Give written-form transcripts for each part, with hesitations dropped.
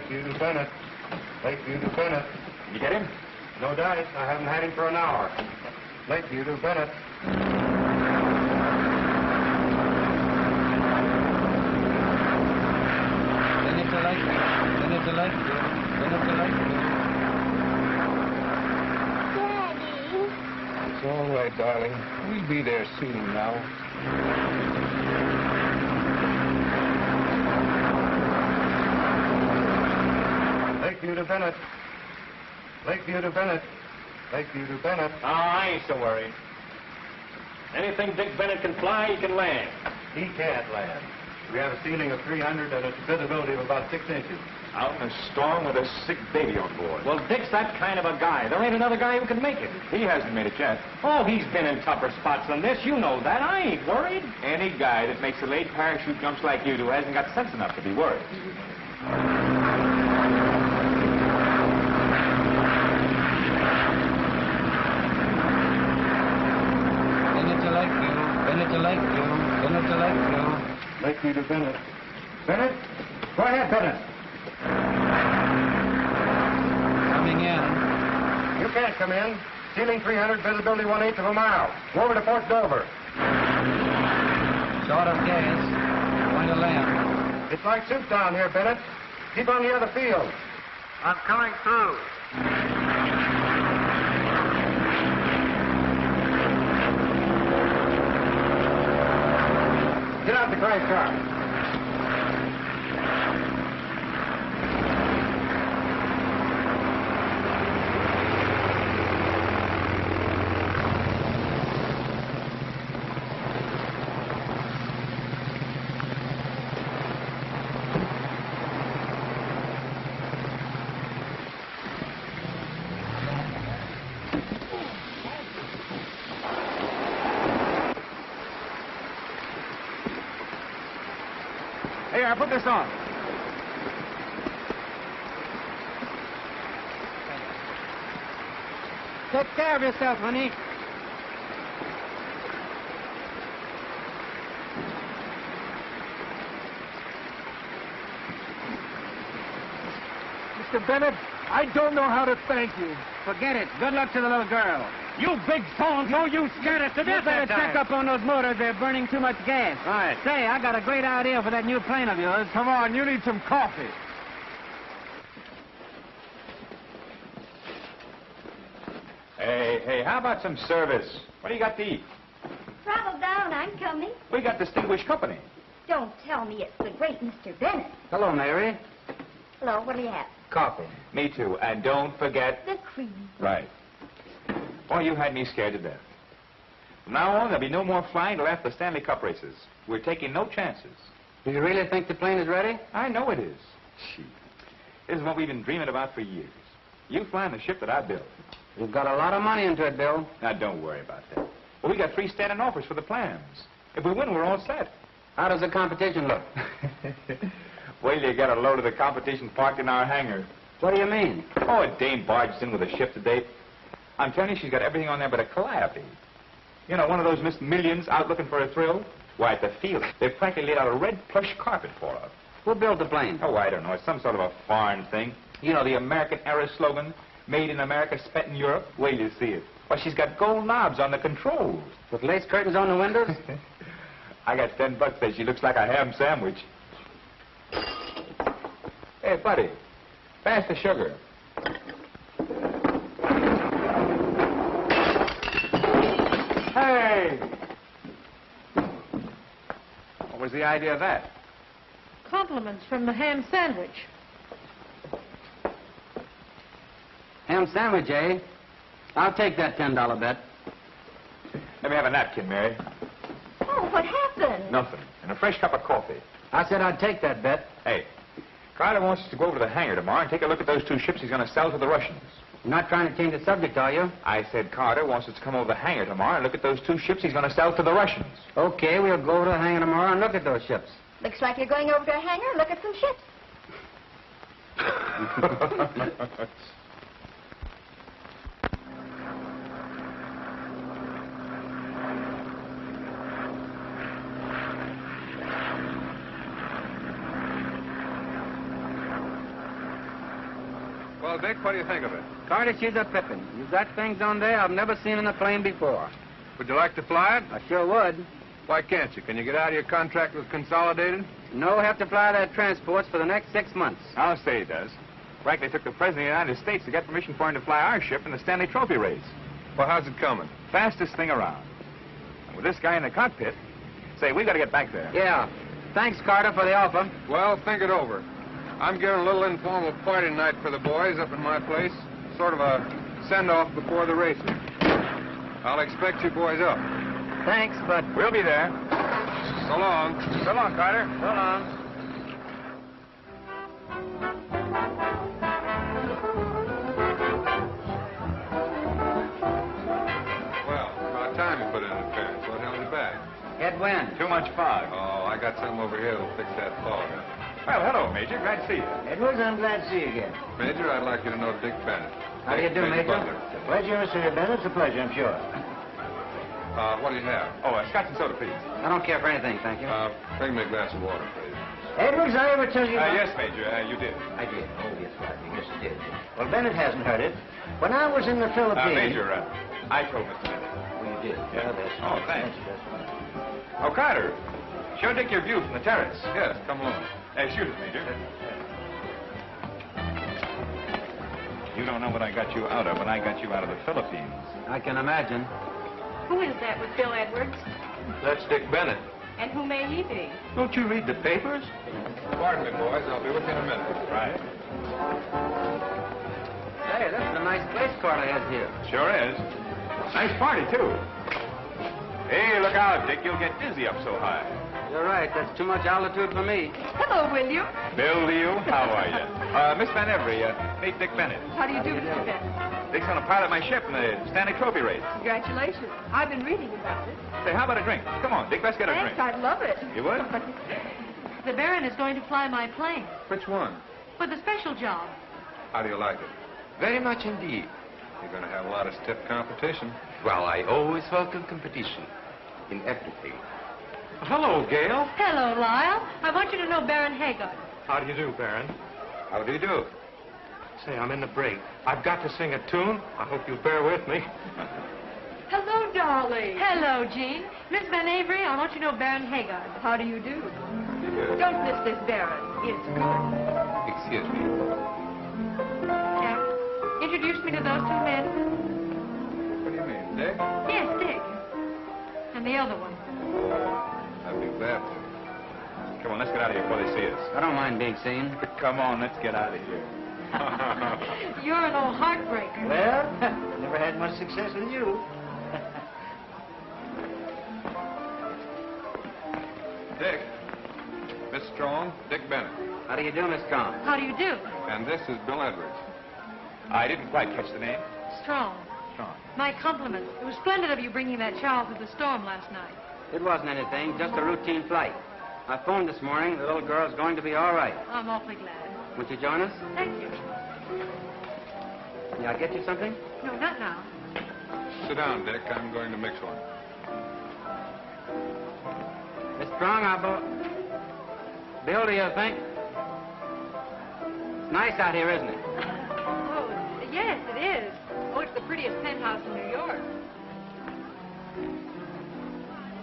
Lakeview to Bennett. Lakeview to Bennett. You get him? No dice. I haven't had him for an hour. Lakeview to Bennett. Bennett to Lakeview. Bennett to Lakeview. Bennett to Lakeview. Daddy. It's all right, darling. We'll be there soon now. Lakeview to Bennett. Lakeview to Bennett. Lakeview to Bennett. Oh, I ain't so worried. Anything Dick Bennett can fly, he can land. He can't land. We have a ceiling of 300 and a visibility of about 6 inches. Out in a storm with a sick baby on board. Well, Dick's that kind of a guy. There ain't another guy who can make it. He hasn't made it yet. Oh, he's been in tougher spots than this. You know that. I ain't worried. Any guy that makes a late parachute jumps like you do hasn't got sense enough to be worried. Bennett to Lakeview. Bennett to Lakeview. Bennett to Lakeview. Lakeview to Bennett. Bennett? Go ahead, Bennett. Coming in. You can't come in. Ceiling 300, visibility 1/8 of a mile. Go over to Fort Dover. Short of gas. Going to land. It's like soup down here, Bennett. Keep on the other field. I'm coming through. Get out the crank car. Here, I put this on. Take care of yourself, honey. Mr. Bennett, I don't know how to thank you. Forget it. Good luck to the little girl. You big so-and-so, you scared us to death. You better check up on those motors. They're burning too much gas. Right. Say, I got a great idea for that new plane of yours. Come on, you need some coffee. Hey, how about some service? What do you got to eat? Travel down, I'm coming. We got distinguished company. Don't tell me it's the great Mr. Bennett. Hello, Mary. Hello, what do you have? Coffee. Me too. And don't forget... The cream. Right. Boy, you had me scared to death. From now on, there'll be no more flying till after the Stanley Cup races. We're taking no chances. Do you really think the plane is ready? I know it is. Gee, this is what we've been dreaming about for years. You flying the ship that I built. You've got a lot of money into it, Bill. Now, don't worry about that. Well, we got 3 standing offers for the plans. If we win, we're all set. How does the competition look? Well, you got a load of the competition parked in our hangar. What do you mean? Oh, a dame barged in with a ship today. I'm telling you, she's got everything on there but a calliope. You know, one of those Miss Millions out looking for a thrill. Why, at the field, they've frankly laid out a red plush carpet for her. Who built the plane? Oh, I don't know. It's some sort of a foreign thing. You know, the American era slogan, made in America, spent in Europe. Wait till you see it. Well, she's got gold knobs on the controls. With lace curtains on the windows? I got $10 that she looks like a ham sandwich. Hey, buddy, pass the sugar. Hey! What was the idea of that? Compliments from the ham sandwich. Ham sandwich, eh? I'll take that $10 bet. Let me have a napkin, Mary. Oh, what happened? Nothing. And a fresh cup of coffee. I said I'd take that bet. Hey, Carter wants us to go over to the hangar tomorrow and take a look at those 2 ships he's going to sell to the Russians. You're not trying to change the subject, are you? I said Carter wants us to come over to the hangar tomorrow and look at those 2 ships he's going to sell to the Russians. Okay, we'll go over to the hangar tomorrow and look at those ships. Looks like you're going over to a hangar and look at some ships. Well, Dick, what do you think of it? Carter, she's a pippin. You've got things on there I've never seen in a plane before. Would you like to fly it? I sure would. Why can't you? Can you get out of your contract with Consolidated? No, have to fly that transports for the next 6 months. I'll say he does. Frankly, took the President of the United States to get permission for him to fly our ship in the Stanley Trophy race. Well, how's it coming? Fastest thing around. And with this guy in the cockpit, say, we got to get back there. Yeah. Thanks, Carter, for the offer. Well, think it over. I'm giving a little informal party tonight for the boys up in my place. Sort of a send-off before the races. I'll expect you boys up. Thanks, but... We'll be there. So long. So long, Carter. So long. Well, about time you put in an appearance. What held you back? Get when? Too much fog. Oh, I got something over here that'll fix that fog up. Well, hello, Major. Glad to see you. Edwards, I'm glad to see you again. Major, I'd like you to know Dick Bennett. How do you do, Major? Butler. It's a pleasure, Mr. Bennett. It's a pleasure, I'm sure. What do you have? Oh, scotch and soda, please. I don't care for anything, thank you. Bring me a glass of water, please. Edwards, I ever tell you... Yes, Major, you did. I did. Oh, yes, right. Yes, you did. Well, Bennett hasn't heard it. When I was in the Philippines... Major, I told Mr. Bennett. Oh, you did? Yeah. Well, that's... Oh, thanks. That's fine. Oh, Carter, show Dick your view from the terrace. Yes, come along. Shoot it, Major. You don't know what I got you out of when I got you out of the Philippines. I can imagine. Who is that with Bill Edwards? That's Dick Bennett. And who may he be? Don't you read the papers? Pardon me, boys. I'll be with you in a minute. Right. Hey, this is a nice place Carter has here. Sure is. Nice party, too. Hey, look out, Dick. You'll get dizzy up so high. You're right. That's too much altitude for me. Hello, William. Bill to you. How are you? Miss Van Every, meet Dick Bennett. How do you do, Mr. Bennett? Dick's going to pilot my ship in the Stanley Trophy race. Congratulations. I've been reading about it. Say, how about a drink? Come on, Dick, let's get a Thanks, drink. I'd love it. You would? The Baron is going to fly my plane Which one? for the special job. How do you like it? Very much indeed. You're going to have a lot of stiff competition. Well, I always welcome competition in everything. Hello, Gail. Hello, Lyle. I want you to know Baron Haggard. How do you do, Baron? How do you do? Say, I'm in the break. I've got to sing a tune. I hope you'll bear with me. Hello, darling. Hello, Jean. Miss Van Avery, I want you to know Baron Haggard. How do you do? Don't miss this Baron. It's good. Excuse me. Jack, introduce me to those two men. What do you mean, Dick? Yes, Dick. And the other one. I'd be glad to. Come on, let's get out of here before they see us. I don't mind being seen. Come on, let's get out of here. You're an old heartbreaker. Well, never had much success with you. Dick. Miss Strong, Dick Bennett. How do you do, Miss Strong? How do you do? And this is Bill Edwards. I didn't quite catch the name. Strong. Strong. My compliments. It was splendid of you bringing that child through the storm last night. It wasn't anything, just a routine flight. I phoned this morning. The little girl's going to be all right. I'm awfully glad. Won't you join us? Thank you. May I get you something? No, not now. Sit down, Dick. I'm going to mix one. Miss Strong, Bill, do you think? It's nice out here, isn't it? Oh, yes, it is. Oh, it's the prettiest penthouse in New York.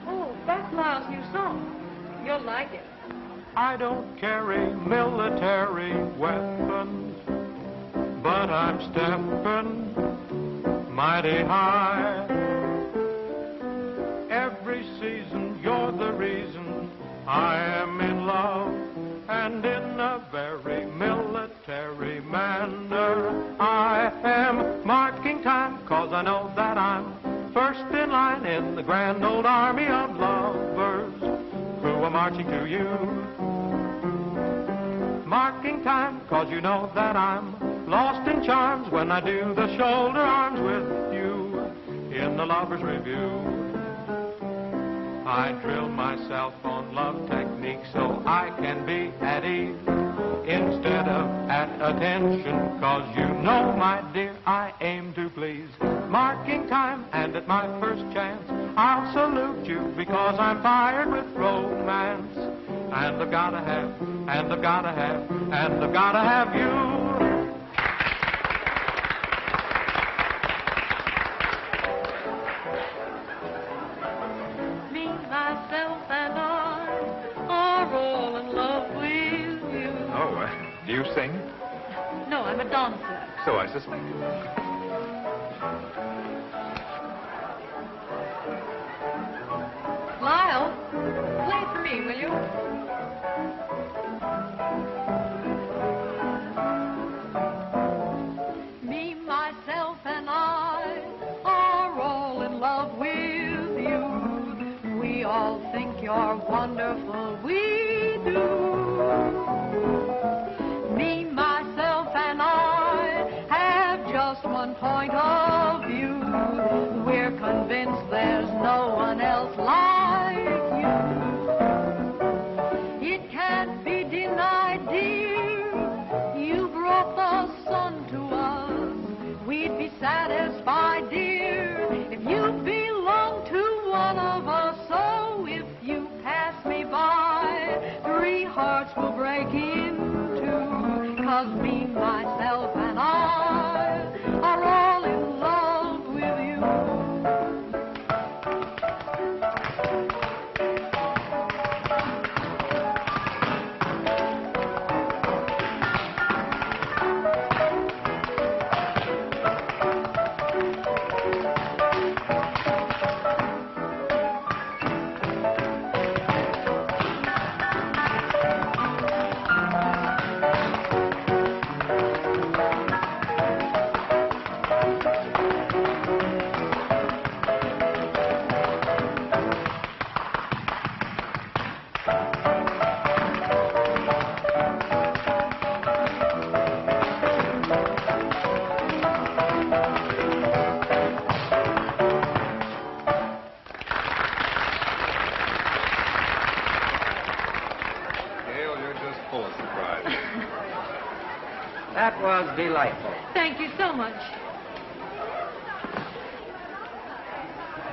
Oh, that's Lyle's new song. You'll like it. I don't carry military weapons, but I'm stepping mighty high. Every season you're the reason I am in love, and in a very military manner. I am marking time, 'cause I know that I'm first in line in the grand old army of lovers who are marching to you. Marking time, 'cause you know that I'm lost in charms when I do the shoulder arms with you in the Lover's Review. I drill myself on love technique so I can be at ease instead of at attention, 'cause you know, my dear, I aim to please. Marking time, and at my first chance I'll salute you, because I'm fired with romance. And I've gotta have, and I've gotta have, and I've gotta have you. Do you sing? No, I'm a dancer. So I suspect. Lyle, play it for me, will you? Me, myself, and I are all in love with you. We all think you're wonderful, we do. Me, myself, and I have just one point of view. We're convinced there's no one else like you. It can't be denied, dear. You brought the sun to us. We'd be satisfied, dear, if you belong to one of us. So if you pass me by, 3 hearts will break in two. 'Cause me, myself, and I are all in love with you. That was delightful. Thank you so much.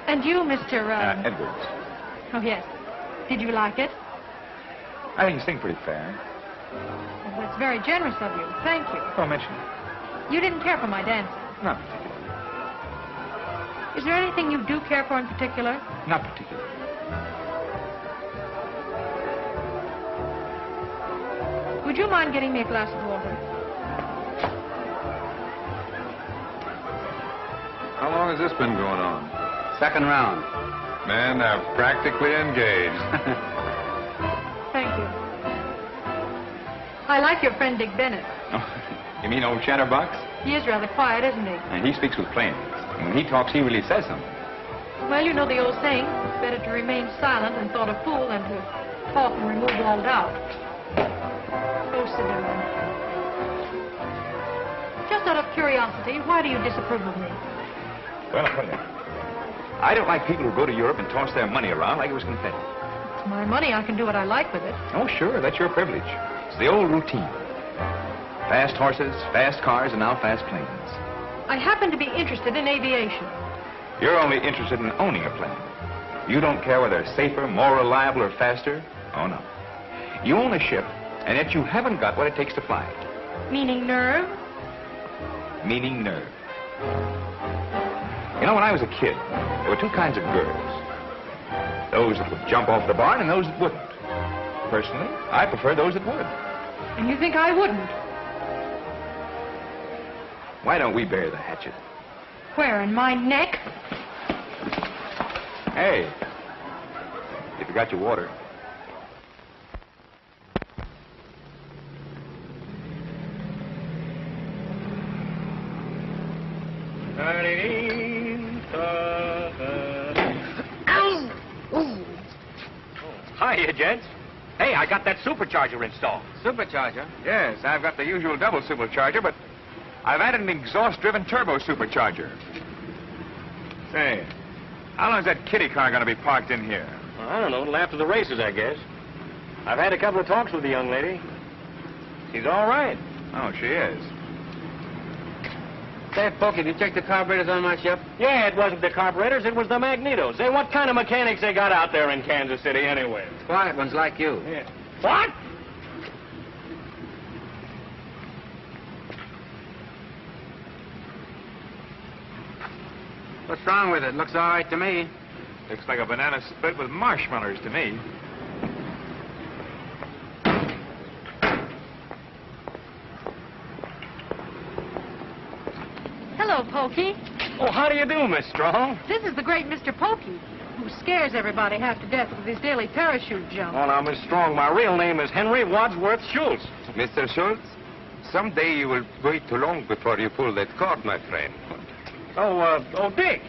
And you, Mr. Edwards. Oh, yes. Did you like it? I think you sing pretty fair. Well, that's very generous of you. Thank you. Don't mention it. You didn't care for my dancing. Not particularly. Is there anything you do care for in particular? Not particularly. Would you mind getting me a glass of water? How long has this been going on? Second round. Man, they're practically engaged. Thank you. I like your friend Dick Bennett. Oh, you mean old Chatterbox? He is rather quiet, isn't he? And he speaks with plainness. And when he talks, he really says something. Well, you know the old saying, better to remain silent and thought a fool than to talk and remove all doubt. Oh, sit down. Just out of curiosity, why do you disapprove of me? Well, I'll tell you. I don't like people who go to Europe and toss their money around like it was confetti. It's my money. I can do what I like with it. Oh, sure, that's your privilege. It's the old routine. Fast horses, fast cars, and now fast planes. I happen to be interested in aviation. You're only interested in owning a plane. You don't care whether it's safer, more reliable, or faster. Oh, no. You own a ship, and yet you haven't got what it takes to fly it. Meaning nerve? Meaning nerve. You know, when I was a kid, there were 2 kinds of girls. Those that would jump off the barn and those that wouldn't. Personally, I prefer those that would. And you think I wouldn't? Why don't we bury the hatchet? Where, in my neck? Hey, you forgot your water. Hiya, gents. Hey, I got that supercharger installed. Supercharger? Yes, I've got the usual double supercharger, but I've added an exhaust-driven turbo supercharger. Say, how long is that kiddie car going to be parked in here? Well, I don't know. Until after the races, I guess. I've had a couple of talks with the young lady. She's all right. Oh, she is. Say, Pokey, did you check the carburetors on my ship? Yeah, it wasn't the carburetors, it was the magnetos. Say, what kind of mechanics they got out there in Kansas City anyway? Quiet ones like you. Yeah. What? What's wrong with it? Looks all right to me. Looks like a banana split with marshmallows to me. Hello, Pokey. Oh, how do you do, Miss Strong? This is the great Mr. Pokey, who scares everybody half to death with his daily parachute jump. Oh, now, Miss Strong, my real name is Henry Wadsworth Schultz. Mr. Schultz, someday you will wait too long before you pull that cord, my friend. Oh, Dick.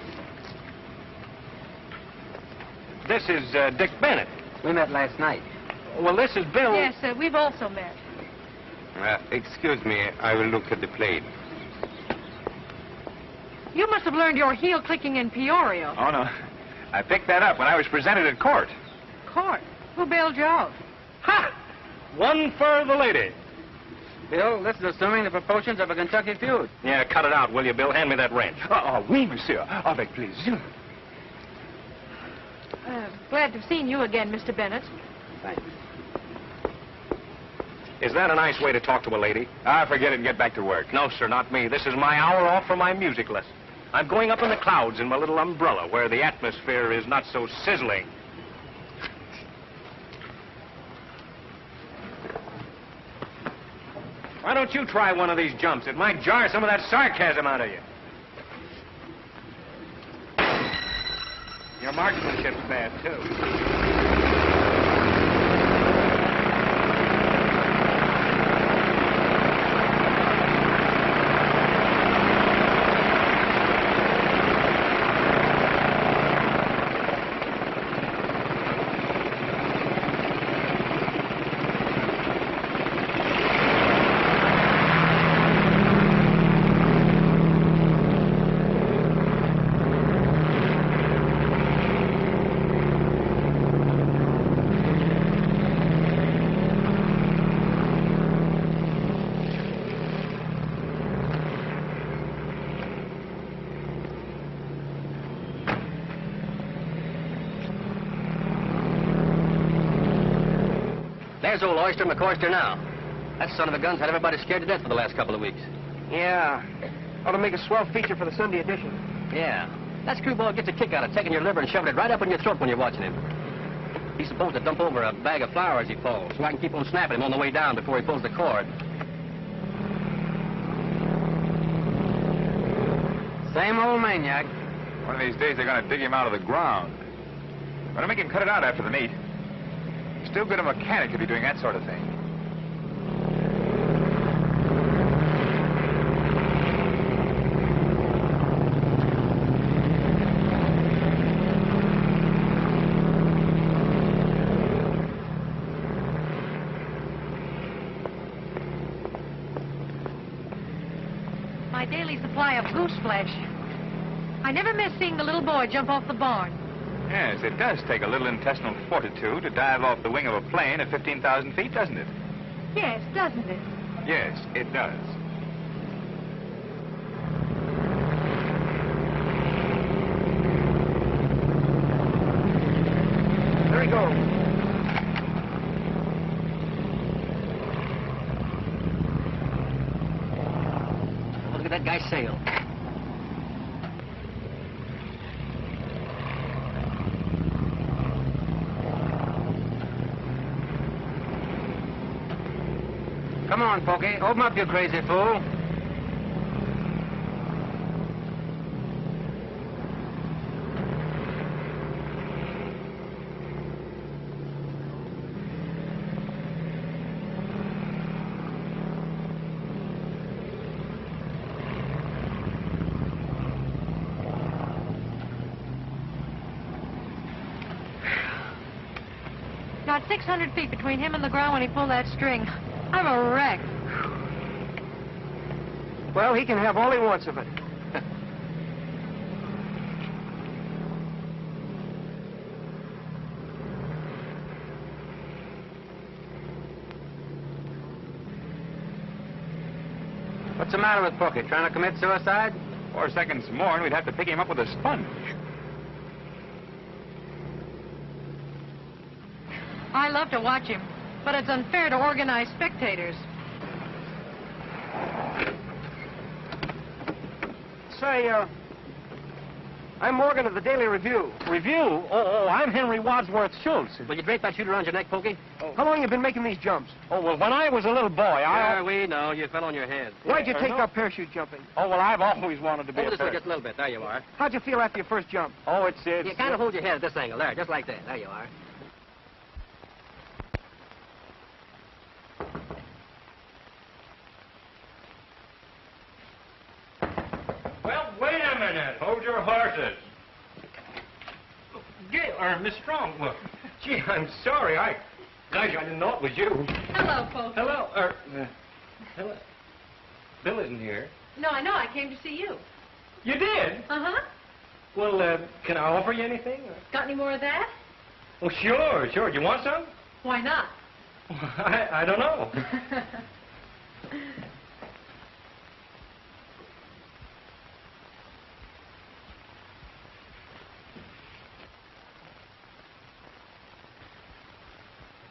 This is Dick Bennett. We met last night. Well, this is Bill. Yes, we've also met. Excuse me, I will look at the plane. You must have learned your heel clicking in Peoria. Oh, no. I picked that up when I was presented at court. Court? Who bailed you out? Ha! One for the lady. Bill, this is assuming the proportions of a Kentucky feud. Yeah, cut it out, will you, Bill? Hand me that wrench. Oui, monsieur. Avec plaisir. Glad to have seen you again, Mr. Bennett. Thanks. Is that a nice way to talk to a lady? Forget it and get back to work. No, sir, not me. This is my hour off for my music lesson. I'm going up in the clouds in my little umbrella where the atmosphere is not so sizzling. Why don't you try one of these jumps? It might jar some of that sarcasm out of you. Your marksmanship's bad, too. There's old Oyster McCoyster now. That son of a gun's had everybody scared to death for the last couple of weeks. Yeah. Ought to make a swell feature for the Sunday edition. Yeah. That screwball gets a kick out of taking your liver and shoving it right up in your throat when you're watching him. He's supposed to dump over a bag of flour as he falls, so I can keep on snapping him on the way down before he pulls the cord. Same old maniac. One of these days they're going to dig him out of the ground. Going to make him cut it out after the meet. He's still good a mechanic to be doing that sort of thing. My daily supply of goose flesh. I never miss seeing the little boy jump off the barn. Yes, it does take a little intestinal fortitude to dive off the wing of a plane at 15,000 feet, doesn't it? Yes, doesn't it? Yes, it does. There he goes. Oh, look at that guy sail. Come on, Pokey. Open up, you crazy fool. Not 600 feet between him and the ground when he pulled that string. I'm a wreck. Well, he can have all he wants of it. What's the matter with Pokey? Trying to commit suicide? 4 seconds more and we'd have to pick him up with a sponge. I love to watch him, but it's unfair to organized spectators. Say, I'm Morgan of the Daily Review. Review? Oh, I'm Henry Wadsworth Schultz. Will you drape that shoot around your neck, Pokey? How long you been making these jumps? Oh, well, when I was a little boy, Yeah, we know. You fell on your head. Why'd you take up parachute jumping? Oh, well, I've always wanted to be Over a this way parachute. just a little bit. There you are. How'd you feel after your first jump? Oh, it's... You kind of hold your head at this angle. There, just like that. There you are. Well, wait a minute. Hold your horses. Miss Strong. Well, gee, I'm sorry. Gosh, I didn't know it was you. Hello, Pokey. Hello. Hello. Bill isn't here. No, I know. I came to see you. You did? Uh-huh. Well, can I offer you anything? Got any more of that? Oh, sure. Do you want some? Why not? I don't know.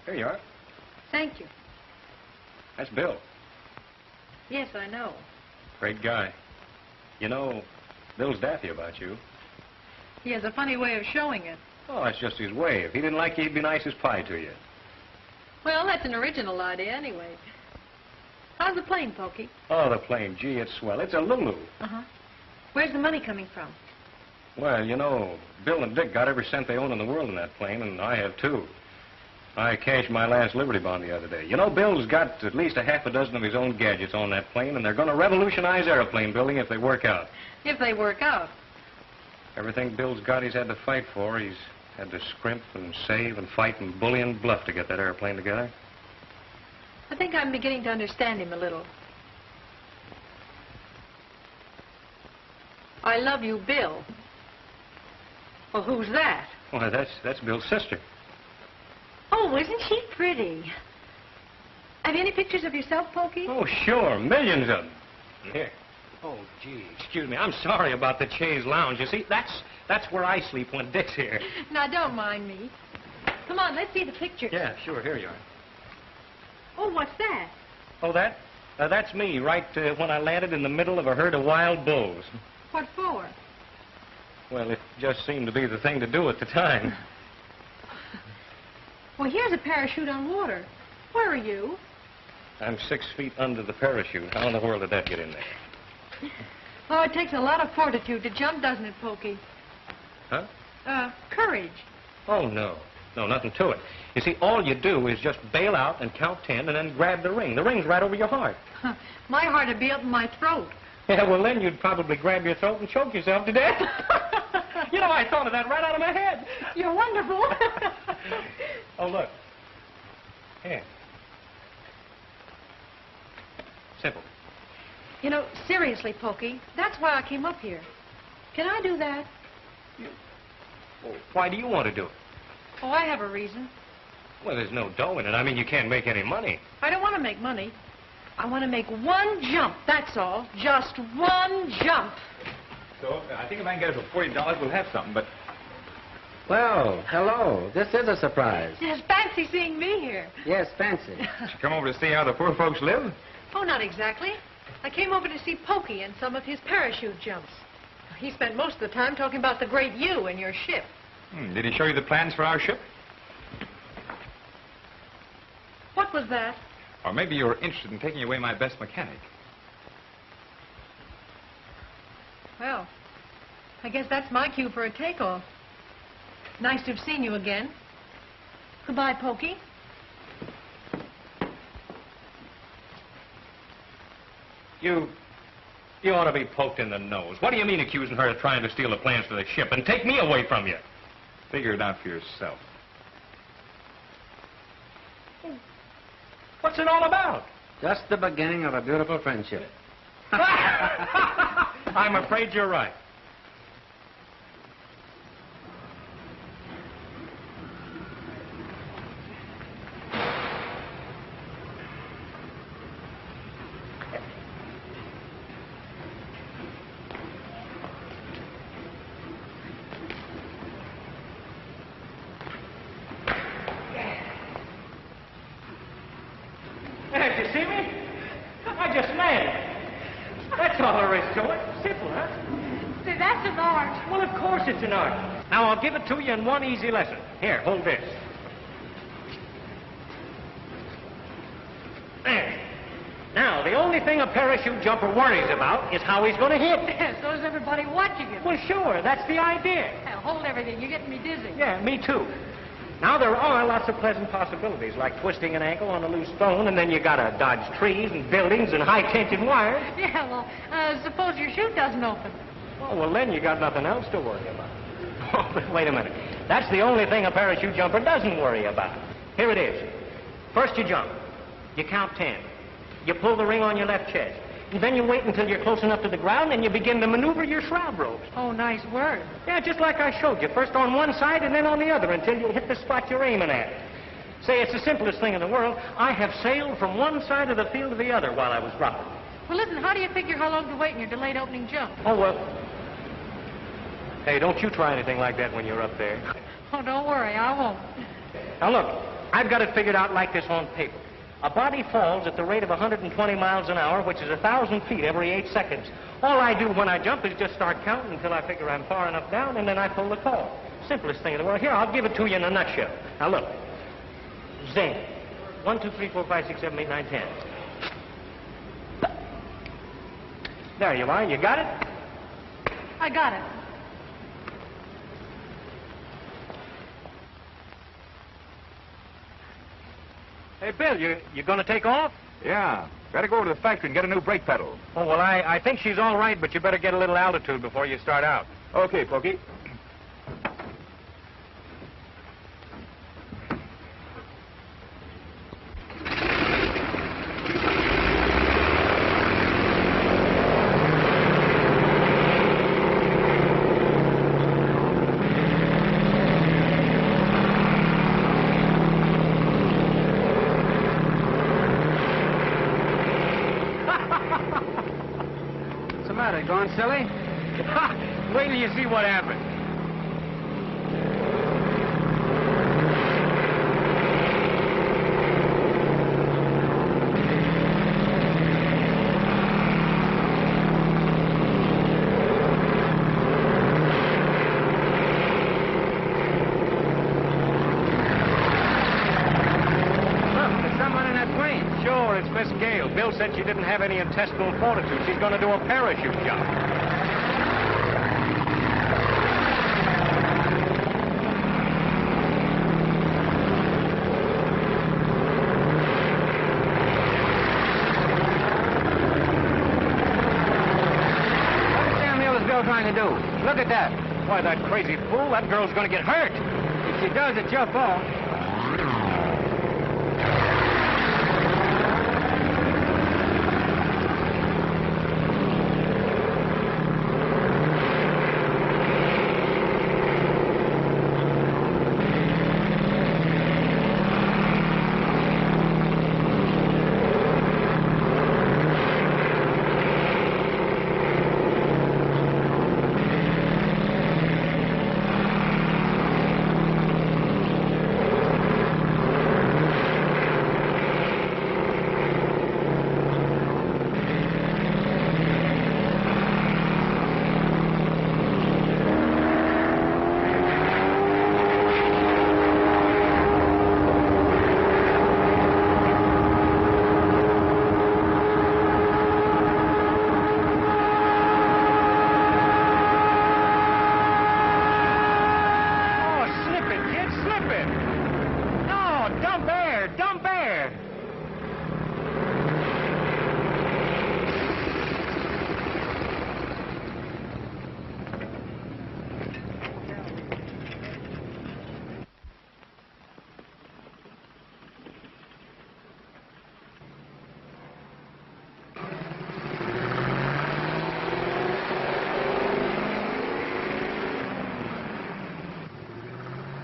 Here you are. Thank you. That's Bill. Yes, I know. Great guy. You know, Bill's daffy about you. He has a funny way of showing it. Oh, that's just his way. If he didn't like you, he'd be nice as pie to you. Well, that's an original idea anyway. How's the plane, Pokey? Oh, the plane. Gee, it's swell. It's a Lulu. Uh-huh. Where's the money coming from? Well, you know, Bill and Dick got every cent they own in the world in that plane, and I have too. I cashed my last Liberty Bond the other day. You know, Bill's got at least a half a dozen of his own gadgets on that plane, and they're going to revolutionize airplane building if they work out. If they work out. Everything Bill's got, he's had to fight for. He's had to scrimp and save and fight and bully and bluff to get that airplane together. I think I'm beginning to understand him a little. I love you, Bill. Well, who's that? Well, that's Bill's sister. Oh, isn't she pretty? Have you any pictures of yourself, Pokey? Oh, sure. Millions of them. Here. Oh, gee, excuse me. I'm sorry about the chaise lounge. You see, that's where I sleep when Dick's here. Now, don't mind me. Come on, let's see the pictures. Yeah, sure. Here you are. Oh, what's that? Oh, that's me, right when I landed in the middle of a herd of wild bulls. What for? Well, it just seemed to be the thing to do at the time. Well, here's a parachute on water. Where are you? I'm 6 feet under the parachute. How in the world did that get in there? Oh, it takes a lot of fortitude to jump, doesn't it, Pokey? Huh? Courage. Oh, no. No, nothing to it. You see, all you do is just bail out and count 10 and then grab the ring. The ring's right over your heart. My heart would be up in my throat. Yeah, well, then you'd probably grab your throat and choke yourself to death. You know, I thought of that right out of my head. You're wonderful. Oh, look. Here. Simple. You know, seriously, Pokey, that's why I came up here. Can I do that? Well, why do you want to do it? Oh, I have a reason. Well, there's no dough in it. I mean, you can't make any money. I don't want to make money. I want to make one jump, that's all. Just one jump. So, I think if I can get it for $40, we'll have something, but... Well, hello. This is a surprise. Yes, fancy seeing me here. Yes, fancy. Did you come over to see how the poor folks live? Oh, not exactly. I came over to see Pokey and some of his parachute jumps. He spent most of the time talking about the great you and your ship. Did he show you the plans for our ship? What was that? Or maybe you were interested in taking away my best mechanic. Well, I guess that's my cue for a takeoff. Nice to have seen you again. Goodbye, Pokey. You ought to be poked in the nose. What do you mean accusing her of trying to steal the plans for the ship and take me away from you? Figure it out for yourself. What's it all about? Just the beginning of a beautiful friendship. I'm afraid you're right. Did you see me? I just landed. That's all there is to it. Simple, huh? Say, that's an art. Well, of course it's an art. Now, I'll give it to you in one easy lesson. Here, hold this. There. Now, the only thing a parachute jumper worries about is how he's going to hit. So is everybody watching him. Well, sure, that's the idea. Now, hold everything. You're getting me dizzy. Yeah, me too. Now, there are lots of pleasant possibilities, like twisting an ankle on a loose stone, and then you gotta dodge trees and buildings and high-tension wires. Yeah, well, suppose your chute doesn't open. Oh, well, then you got nothing else to worry about. Oh, but wait a minute. That's the only thing a parachute jumper doesn't worry about. Here it is. First you jump. You count 10. You pull the ring on your left chest. And then you wait until you're close enough to the ground and you begin to maneuver your shroud ropes. Oh, nice word. Yeah, just like I showed you. First on one side and then on the other until you hit the spot you're aiming at. Say, it's the simplest thing in the world. I have sailed from one side of the field to the other while I was dropping. Well, listen, how do you figure how long to wait in your delayed opening jump? Oh, well. Hey, don't you try anything like that when you're up there. Oh, don't worry, I won't. Now, look, I've got it figured out like this on paper. A body falls at the rate of 120 miles an hour, which is 1,000 feet every 8 seconds. All I do when I jump is just start counting until I figure I'm far enough down, and then I pull the cord. Simplest thing in the world. Here, I'll give it to you in a nutshell. Now, look. Zing. 1, 2, 3, 4, 5, 6, 7, 8, 9, 10. There you are. You got it? I got it. Hey, Bill, you going to take off? Yeah. Better go to the factory and get a new brake pedal. Oh, well, I think she's all right, but you better get a little altitude before you start out. Okay, Pokey. Gone silly? Wait till you see what happens. Bill said she didn't have any intestinal fortitude. She's going to do a parachute jump. What the damn hell is Bill trying to do? Look at that. Why, that crazy fool, that girl's going to get hurt. If she does, it's your fault.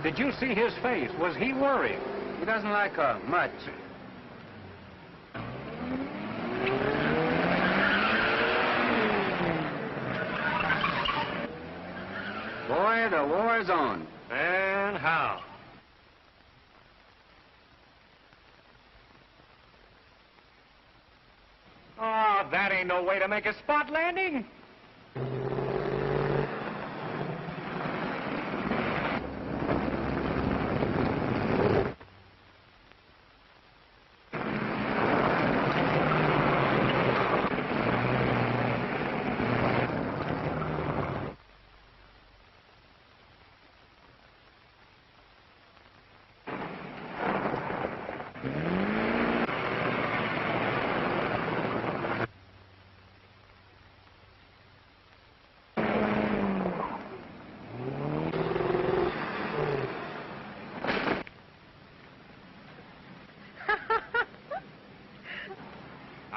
Did you see his face? Was he worried? He doesn't like her much. Boy, the war is on. And how? Oh, that ain't no way to make a spot landing.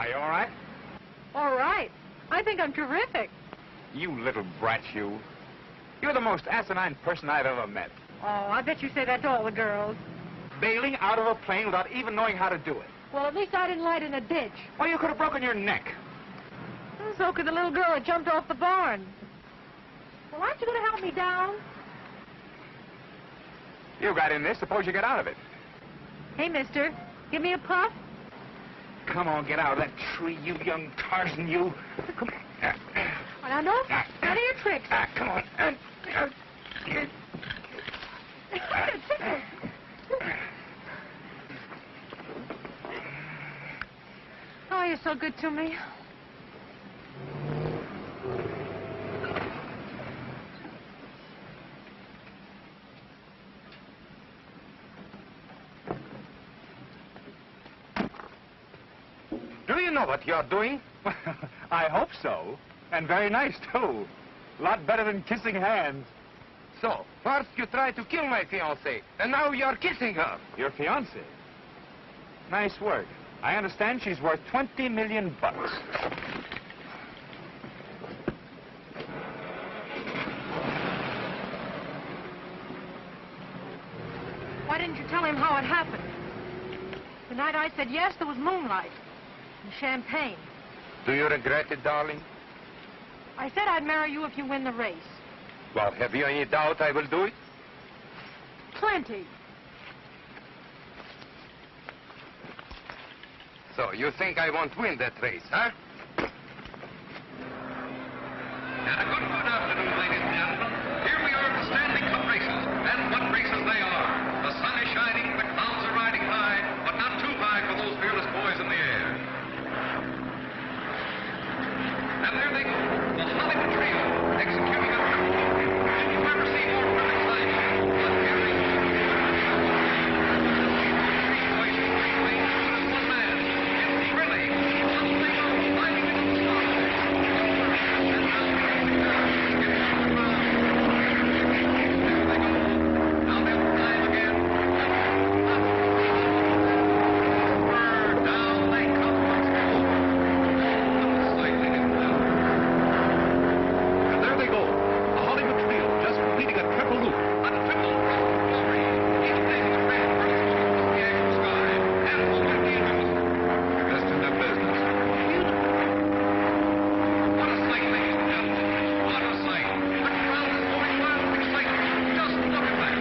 Are you all right? All right. I think I'm terrific. You little brat, you. You're the most asinine person I've ever met. Oh, I bet you say that to all the girls. Bailing out of a plane without even knowing how to do it. Well, at least I didn't light in a ditch. Well, you could have broken your neck. So could the little girl that jumped off the barn. Well, aren't you going to help me down? You got in this. Suppose you get out of it. Hey, mister, give me a puff. Come on, get out of that tree, you young Tarzan, you. Come on. Well, now, no, none of your tricks. Come on. Oh, you're so good to me. Do you know what you're doing? I hope so. And very nice, too. A lot better than kissing hands. So, first you tried to kill my fiancée, and now you're kissing her. Your fiancée? Nice work. I understand she's worth $20 million. Why didn't you tell him how it happened? The night I said yes, there was moonlight and champagne. Do you regret it, darling? I said I'd marry you if you win the race. Well, have you any doubt I will do it? Plenty. So, you think I won't win that race, huh? And a good afternoon, ladies and gentlemen. Here we are at the Stanley Cup races, and what races they are. The sun is shining, the clouds are riding high, but not too high for those fearless boys in the air. And there they go, the Hollywood trio, executing a triple loop. Did you ever see more perfect timing? But here is three voices, three ways, but as one man. It's really something flying into the stars. And now here they go. There they go. Now they'll climb again. Down they come once more. Slightly down. And there they go. The Hollywood trio just completing a triple loop. A triple round glory. Each taking a red first moment to the actual sky. And what will be used? The best in their business. What a sight, ladies and gentlemen. What a sight. The crowd is going wild with excitement. Just look at that.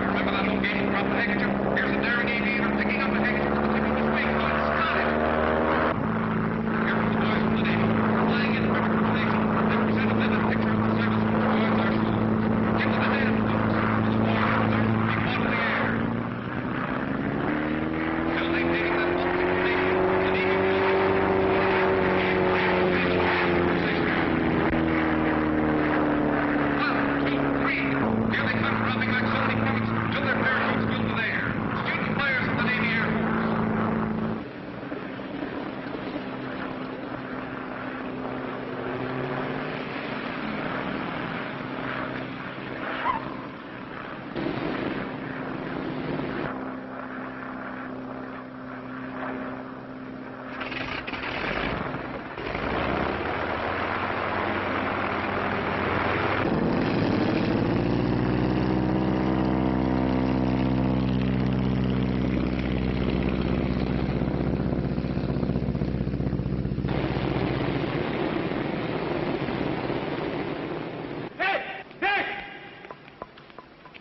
Remember that old game of drop the handkerchief? Here's a daring aviator picking up a handkerchief at the tip of his wing. It's got it. Here from the boys from the Navy. Flying in perfect formation. They present a vivid picture of the service which guards our shores. Give them a hand, folks. For the war of the be fought in the air. Still maintaining that focus of formation, the Navy will here they come, dropping like so many bullets till their parachutes fill with air. Student flyers of the Navy Air Force.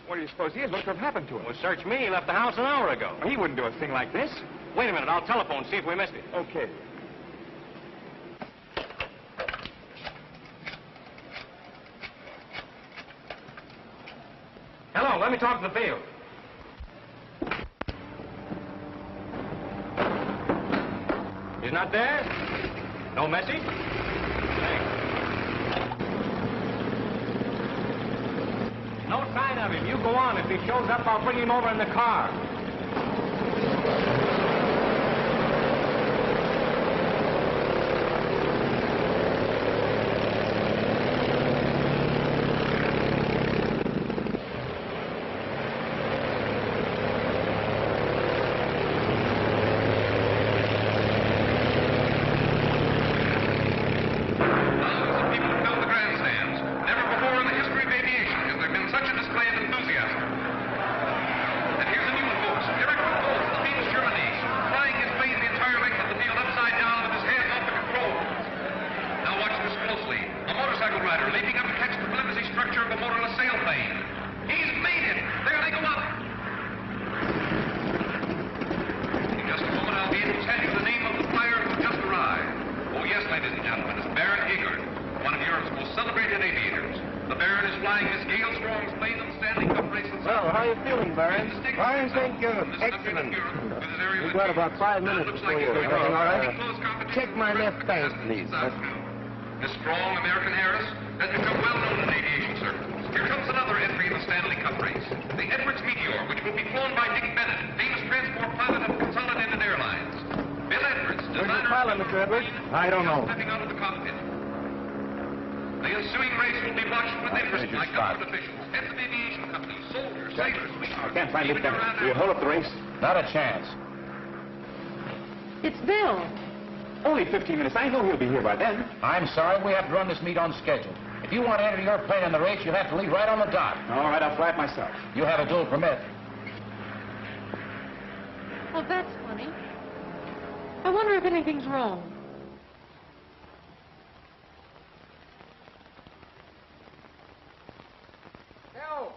What do you suppose he is? What could have happened to him? Well, search me. He left the house an hour ago. He wouldn't do a thing like this. Wait a minute. I'll telephone, see if we missed it. Okay. call. Let me talk to the field. He's not there? No message? Thanks. No sign of him. You go on. If he shows up, I'll bring him over in the car. We've got about 5 minutes before you get everything all right. Check my left bank, please. This strong American Harris has become well known in aviation circles. Here comes another entry in the Stanley Cup race. The Edwards Meteor, which will be flown by Dick Bennett, famous transport pilot of Consolidated Airlines. Bill Edwards, designer... Where's the pilot, Mr. Edwards? I don't know. ...stepping out of the cockpit. The ensuing race will be watched with interest by government officials, heads of aviation companies, soldiers, sailors, sweethearts... I can't find Dick Bennett. Will you hold up the race? Not a chance. It's Bill. Only 15 minutes. I know he'll be here by then. I'm sorry, we have to run this meet on schedule. If you want to enter your plane in the race, you'll have to leave right on the dot. All right, I'll fly it myself. You have a dual permit. Oh, that's funny. I wonder if anything's wrong. Bill!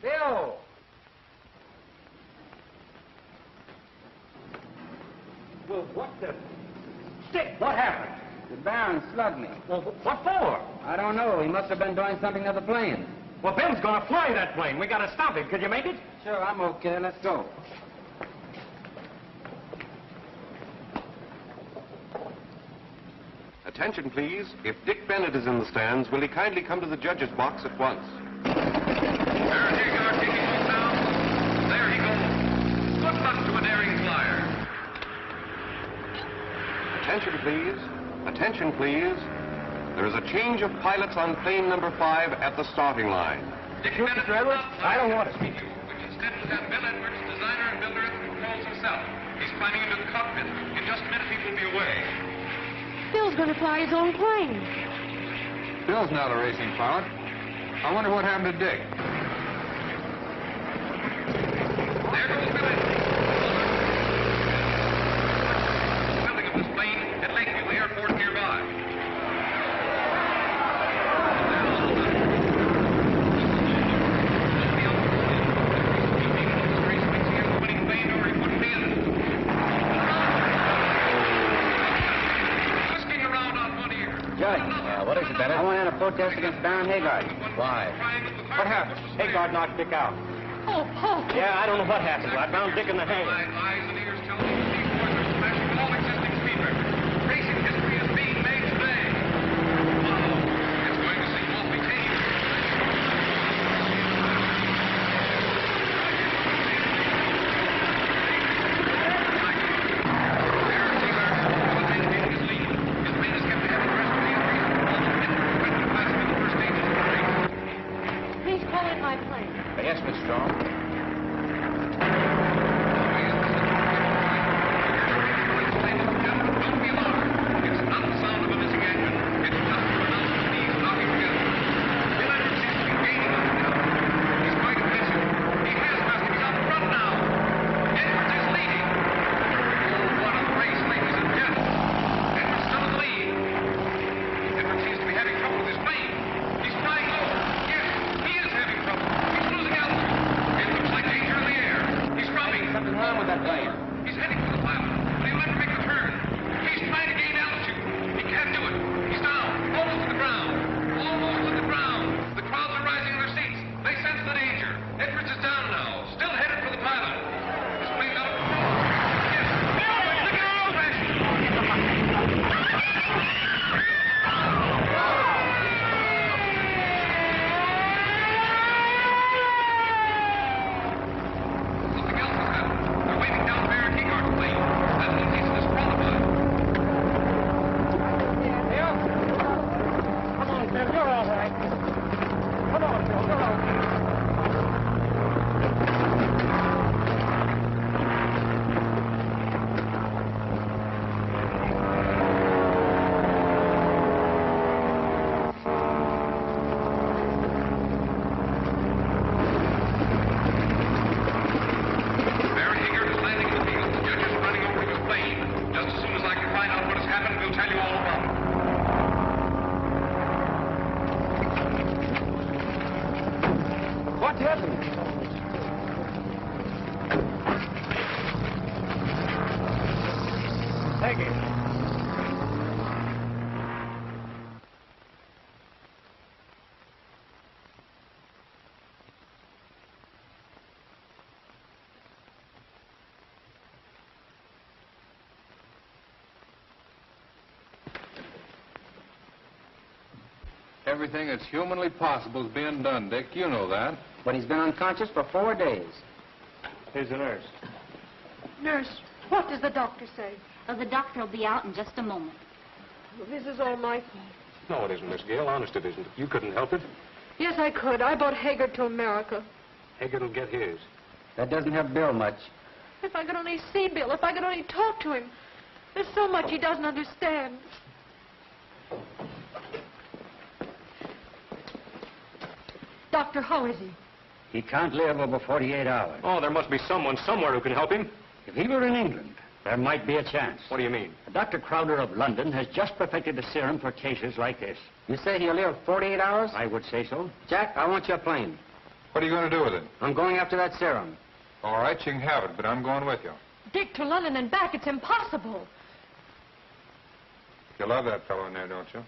Bill! Well, what the... Dick, what happened? The Baron slugged me. Well, what for? I don't know. He must have been doing something to the plane. Well, Bill's gonna fly that plane. We gotta stop him. Could you make it? Sure, I'm okay. Let's go. Attention, please. If Dick Bennett is in the stands, will he kindly come to the judge's box at once? There he goes. Good luck to a daring flyer. Attention, please. Attention, please. There is a change of pilots on plane number 5 at the starting line. Dick Bennett, Mr. Edwards, I don't want to. Which instead will have Bill Edwards, designer and builder, who controls himself. He's climbing into the cockpit. In just a minute, he will be away. Bill's going to fly his own plane. Bill's not a racing pilot. I wonder what happened to Dick. There goes Bill Edwards. Building of this plane at Lakeview Airport nearby. Judge. What is it, Bennett? I want to enter a protest against Baron Haggard. Why? What happened? Haggard knocked Dick out. Oh, Paul. Yeah, I don't know what happened. I found Dick in the hangar. My eyes and ears tell me these boys are smashing all existing speed records. Racing history is being made today. Wow. It's going to seem awfully tame. Please call in my plane. Yes, Miss Strong. Don't be alarmed. It's not the sound of a missing engine. It's just the announcement of these knocking together. Bill Edwards seems to be gaining on him now. He's going to pass him. He has passed him. He's out front now. Edwards is leading. Oh, what a race, ladies and gentlemen. Edwards still in the lead. Edwards seems to be having trouble with his plane. He's flying low. Yes, he is having trouble. He's losing altitude. What happened? Take it. Everything that's humanly possible is being done, Dick. You know that. But he's been unconscious for 4 days. Here's the nurse. Nurse, what does the doctor say? The doctor will be out in just a moment. This is all my fault. No, it isn't, Miss Gale. Honest, it isn't. You couldn't help it. Yes, I could. I brought Haggard to America. Haggard will get his. That doesn't help Bill much. If I could only see Bill, if I could only talk to him. There's so much he doesn't understand. Doctor, how is he? He can't live over 48 hours. Oh, there must be someone somewhere who can help him. If he were in England, there might be a chance. What do you mean? Dr. Crowder of London has just perfected a serum for cases like this. You say he'll live 48 hours? I would say so. Jack, I want your plane. What are you going to do with it? I'm going after that serum. All right, you can have it, but I'm going with you. Dick, to London and back, it's impossible. You love that fellow in there, don't you?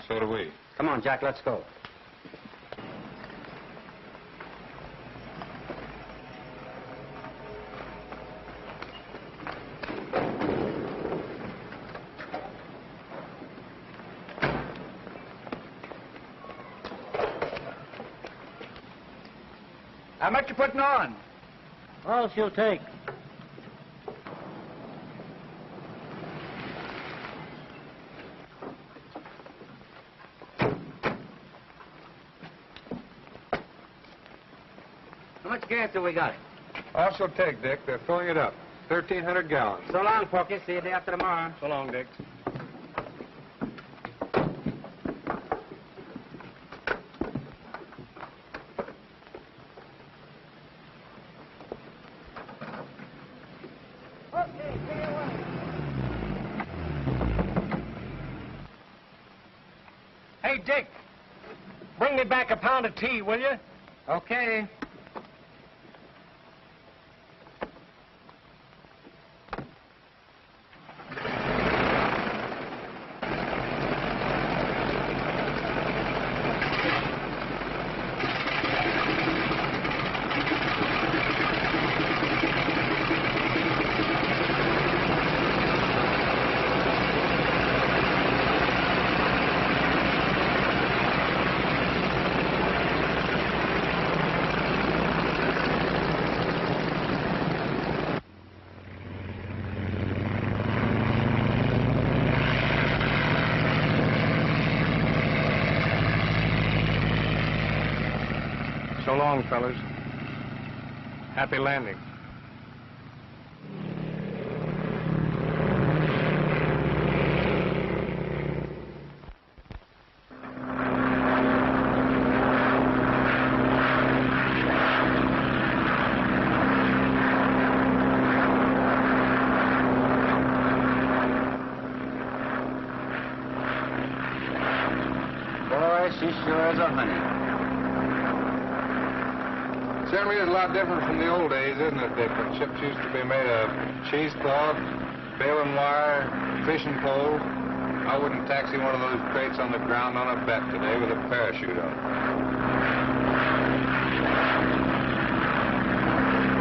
So do we. Come on, Jack, let's go. How much you putting on? All she'll take. How much gas have we got? All she'll take, Dick. They're filling it up. 1,300 gallons. So long, Porky. See you day after tomorrow. So long, Dick. Hey, Dick, bring me back a pound of tea, will you? Okay. So long, fellas. Happy landing. Boy, she sure is a honey. Certainly is a lot different from the old days, isn't it, Dick? When ships used to be made of cheesecloth, baling wire, fishing poles. I wouldn't taxi one of those crates on the ground on a bet today with a parachute on.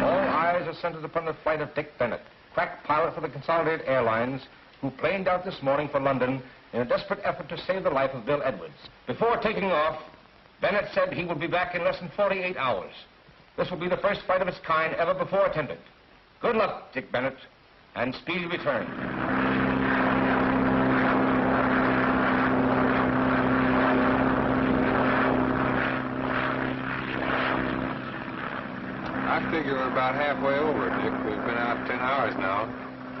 All eyes are centered upon the flight of Dick Bennett, crack pilot for the Consolidated Airlines, who planed out this morning for London in a desperate effort to save the life of Bill Edwards. Before taking off, Bennett said he would be back in less than 48 hours. This will be the first flight of its kind ever before attempted. Good luck, Dick Bennett, and speedy return. I figure we're about halfway over, Dick. We've been out 10 hours now.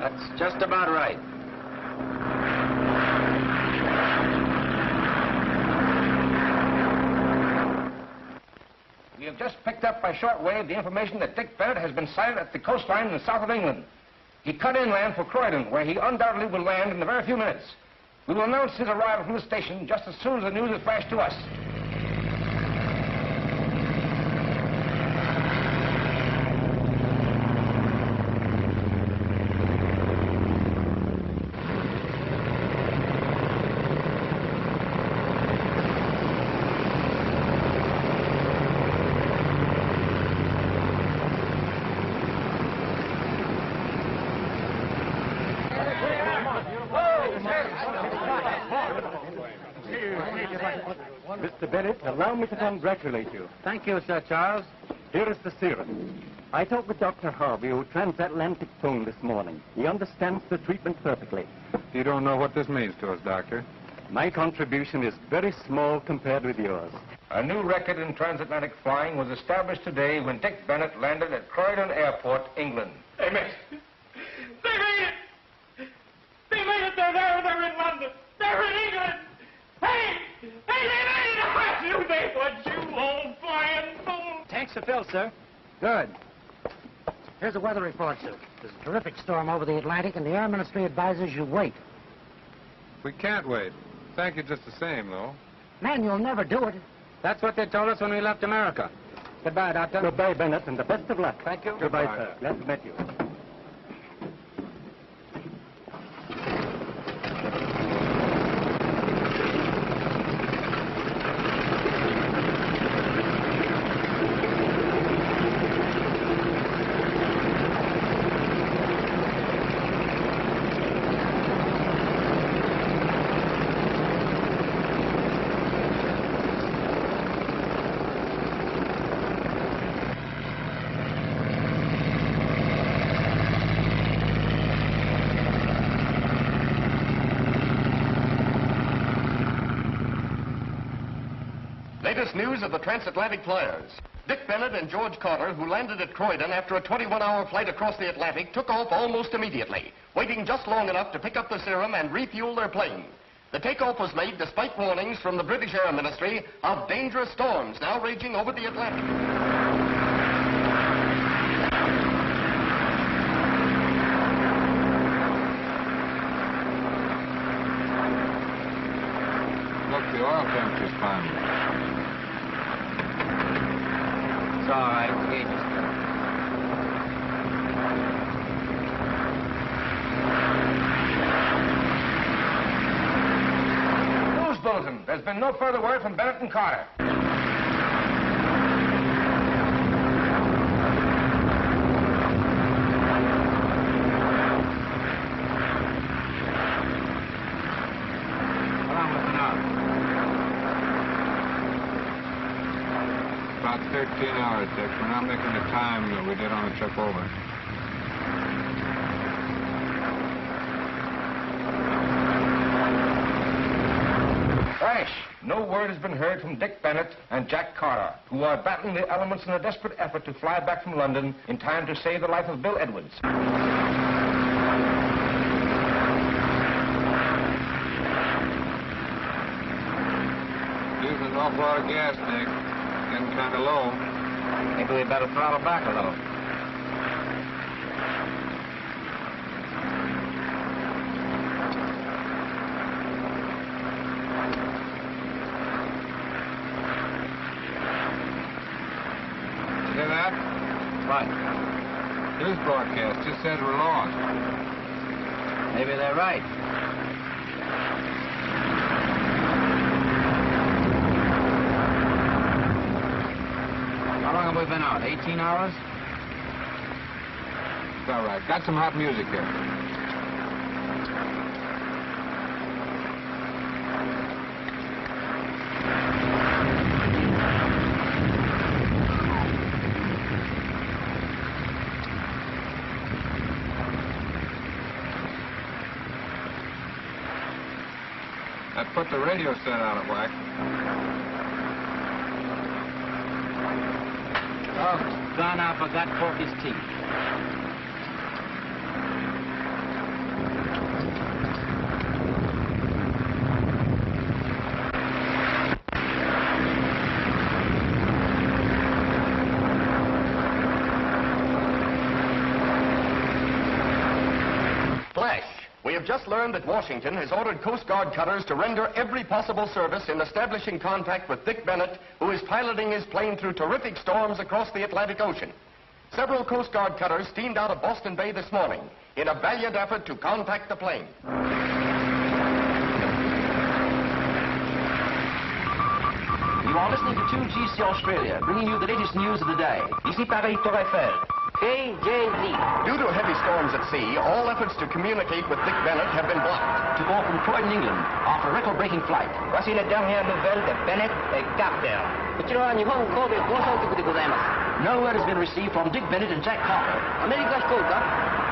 That's just about right. We have just picked up by shortwave the information that Dick Bennett has been sighted at the coastline in the south of England. He cut inland for Croydon, where he undoubtedly will land in a very few minutes. We will announce his arrival from the station just as soon as the news is flashed to us. Mr. Bennett, allow me to congratulate you. Thank you, Sir Charles. Here is the serum. I talked with Dr. Harvey, who transatlantic phone this morning. He understands the treatment perfectly. You don't know what this means to us, Doctor. My contribution is very small compared with yours. A new record in transatlantic flying was established today when Dick Bennett landed at Croydon Airport, England. They made it. They made it. They made it. They're there. They're in London. They're in England. Hey, they made it. I knew they would, you old flying fool. Tanks are filled, sir. Good. Here's a weather report, sir. There's a terrific storm over the Atlantic, and the Air Ministry advises you wait. We can't wait. Thank you just the same, though. Man, you'll never do it. That's what they told us when we left America. Goodbye, Doctor. Goodbye, Bennett, and the best of luck. Thank you. Goodbye, sir. Glad to meet you. Latest news of the transatlantic flyers. Dick Bennett and George Carter, who landed at Croydon after a 21-hour flight across the Atlantic, took off almost immediately, waiting just long enough to pick up the serum and refuel their plane. The takeoff was made despite warnings from the British Air Ministry of dangerous storms now raging over the Atlantic. Look, the oil temperature's climbing. It's all right. The gauge is good. News bulletin. There's been no further word from Bennett and Carter. About 13 hours, Dick. We're not making the time that we did on the trip over. Crash! No word has been heard from Dick Bennett and Jack Carter, who are battling the elements in a desperate effort to fly back from London in time to save the life of Bill Edwards. Using an awful lot of gas, Dick. Getting kind of low. Maybe we better throttle back a little. Hear that? Right. News broadcast just says we're lost. Maybe they're right. How long have we been out? 18 hours? It's all right. Got some hot music here. That put the radio set out of whack. Oh, gone out, but that porky's teeth. Flash. We have just learned that Washington has ordered Coast Guard cutters to render every possible service in establishing contact with Dick Bennett, who is piloting his plane through terrific storms across the Atlantic Ocean. Several Coast Guard cutters steamed out of Boston Bay this morning in a valiant effort to contact the plane. You are listening to 2GC Australia, bringing you the latest news of the day. Ici Paris, Tour Eiffel. KJZ. Due to heavy storms at sea, all efforts to communicate with Dick Bennett have been blocked. To go from Croydon, England, after a record-breaking flight. ワシのダンヘアノベルでベネット・ガプデル。こちらは日本神戸放送局でございます。No word has been received from Dick Bennett and Jack Carter. アメリカ飛行家、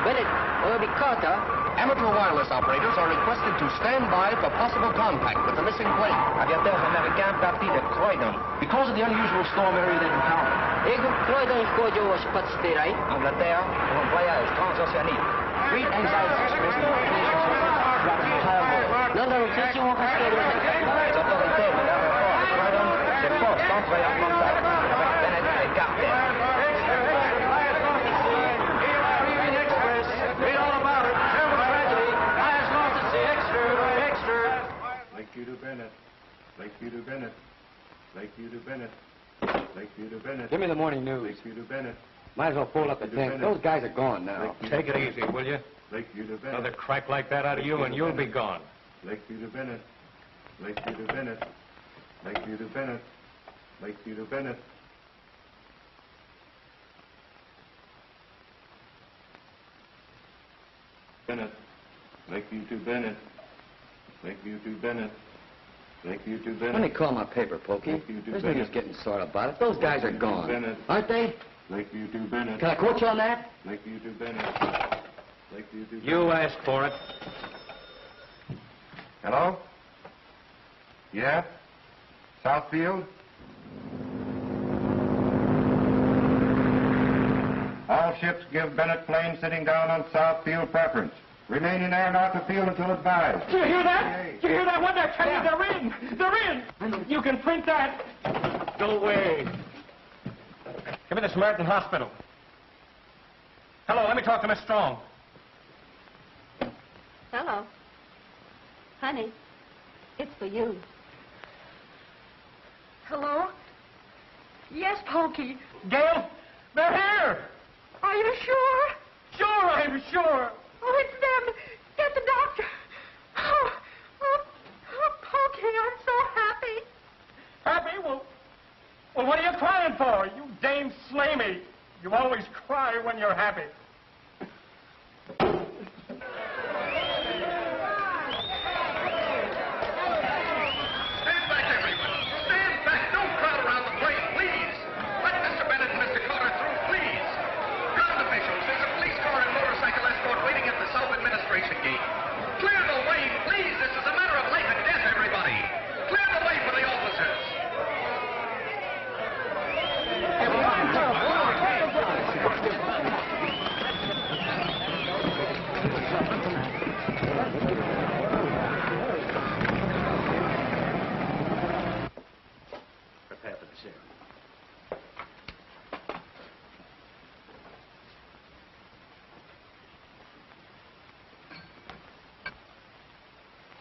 ベネットおよびカーター。Amateur wireless operators are requested to stand by for possible contact with the missing plane. Aviateur américain parti de Croydon. Because of the unusual storm area they've encountered. 英国クロイドン飛行場を出発して以来、 Angleterre pour un voyage transoceanique. Great anxiety expressed in communication throughout the entire world. 何らの通信を発しておりません。 Les autorités de l'aéroport de Croydon s'efforcent d'entrer en contact avec Bennett et Carter. Read all about it. Terrible tragedy. Eyes lost at sea. Extra. Lakeview to Bennett. Lakeview to Bennett. Lakeview to Bennett. Lakeview to Bennett. Give me the morning news. Lakeview to Bennett. Might as well fold up the tent. Those guys are gone now. Take it easy, will you? Lakeview to Bennett. Another crack like that out of you and you'll be gone. Lakeview to Bennett. Lakeview to Bennett. Lakeview to Bennett. Lakeview to Bennett. Bennett. Lakeview to Bennett. Lakeview to Bennett. Lakeview to Bennett. Let me call my paper, Pokey. There's no use getting sore about it. Those guys are gone. Bennett. Aren't they? Lakeview to Bennett. Can I quote you on that? Lakeview to Bennett. Lakeview to Bennett. You asked for it. Hello? Yeah? Southfield? All ships give Bennett plane sitting down on Southfield preference. Remain in air not to field until advised. Do you hear that? Do you hear that? What they're telling you? They're in. They're in. You can print that. Go away. Give me the Samaritan Hospital. Hello, let me talk to Miss Strong. Hello. Honey, it's for you. Hello? Yes, Pokey. Gail, they're here. Are you sure? Sure, I'm sure. Oh, it's them. Get the doctor. Oh, Pokey, I'm so happy. Happy? Well, what are you crying for? You dame Slamey. You always cry when you're happy.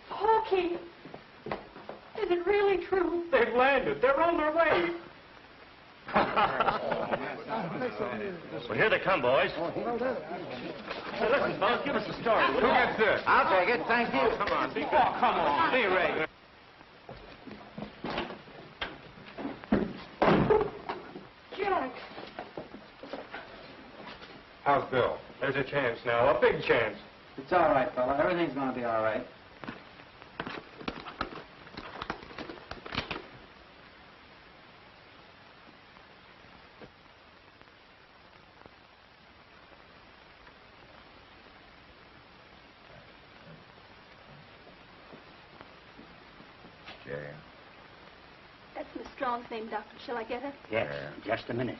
Pokey, is it really true? They've landed. They're on their way. Well, here they come, boys. Hey, listen, fellas, give us the story. Who gets this? I'll take it, thank you. Oh, come on, be come on, be regular. Jack. How's Bill? There's a chance now, a big chance. It's all right, fella. Everything's going to be all right. That's Miss Strong's name, Doctor. Shall I get her? Yes, just a minute.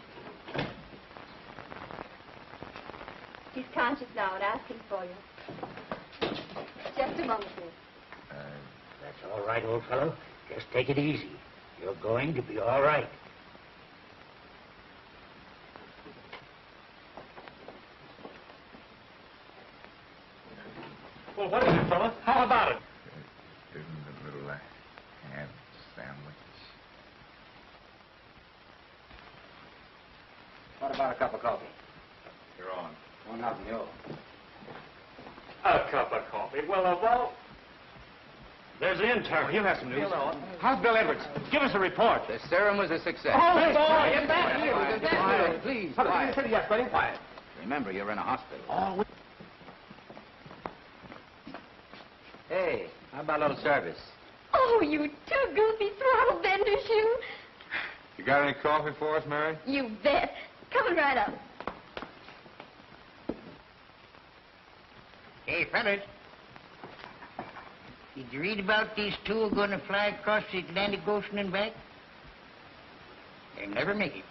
He's conscious now and asking for you. Just a moment, dear. That's all right, old fellow. Just take it easy. You're going to be all right. Well, what is it, fella? How about it? Isn't a little ham sandwich? What about a cup of coffee? You're on. Oh, nothing, yo. A cup of coffee. Well, there's the intern. He'll have some news. How's Bill Edwards? Give us a report. The serum was a success. Oh, boy, Get back here. Get back here. Please, quiet. Yes, buddy. Quiet. Remember, you're in a hospital. Oh, Hey, how about a little service? Oh, you too goofy throttle benders, you. You got any coffee for us, Mary? You bet. Coming right up. Hey, fellas. Did you read about these two are going to fly across the Atlantic Ocean and back? They'll never make it.